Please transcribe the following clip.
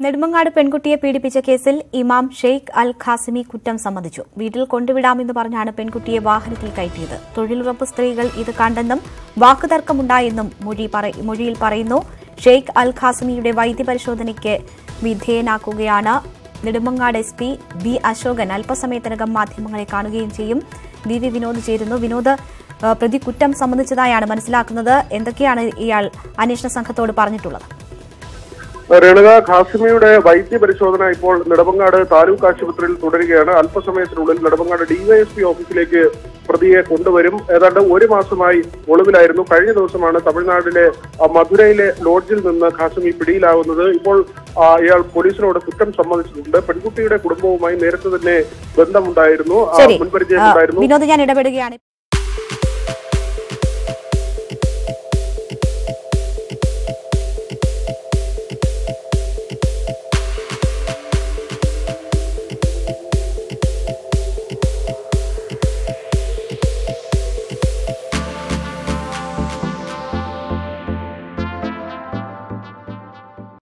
നെടുമങ്ങാട് പെൺകുട്ടിയെ പീഡിപ്പിച്ച കേസിൽ ഇമാം ഷെയ്ഖ് അൽ ഖാസിമി കുറ്റം സമ്മതിച്ചു. വീട്ടിൽ കൊണ്ടുവിടാമെന്ന് പറഞ്ഞാണ് പെൺകുട്ടിയെ വാഹനത്തിൽ കയറ്റിയത്. തൊഴിലുറപ്പ് സ്ത്രീകൾ ഇത് കണ്ടെന്നും വാക്കുതർക്കമുണ്ടായെന്നും മൊഴിയിൽ പറയുന്നു. ഷെയ്ഖ് അൽ ഖാസിമിയുടെ വൈദ്യപരിശോധനയ്ക്ക് വിധേയനാക്കുകയാണ്. നെടുമങ്ങാട് SP ബി അശോകൻ അല്പസമയത്തിനകം മാധ്യമങ്ങളെ കാണുകയും ചെയ്യും. വി വിനോദ് ചേരുന്നു. വിനോദ്, പ്രതി കുറ്റം സമ്മതിച്ചതായാണ് മനസ്സിലാക്കുന്നത്. എന്തൊക്കെയാണ് ഇയാൾ അന്വേഷണ സംഘത്തോട് പറഞ്ഞിട്ടുള്ളത്? രേണുക, ഖാസിമിയുടെ വൈദ്യപരിശോധന ഇപ്പോൾ നെടുമങ്ങാട് താലൂക്ക് ആശുപത്രിയിൽ തുടരുകയാണ്. അല്പസമയത്തിനുള്ളിൽ നെടുമങ്ങാട് DYSP ഓഫീസിലേക്ക് പ്രതിയെ കൊണ്ടുവരും. ഏതാണ്ട് ഒരു മാസമായി ഒളിവിലായിരുന്നു. കഴിഞ്ഞ ദിവസമാണ് തമിഴ്നാട്ടിലെ മധുരയിലെ ലോഡ്ജിൽ നിന്ന് ഖാസിമി പിടിയിലാകുന്നത്. ഇപ്പോൾ ഇയാൾ പോലീസിനോട് കുറ്റം സമ്മതിച്ചിട്ടുണ്ട്. പെൺകുട്ടിയുടെ കുടുംബവുമായി നേരത്തെ തന്നെ ബന്ധമുണ്ടായിരുന്നു, മുൻപരിചയമുണ്ടായിരുന്നു. വിനോദ്, ഞാൻ ഇടപെടുകയാണ്.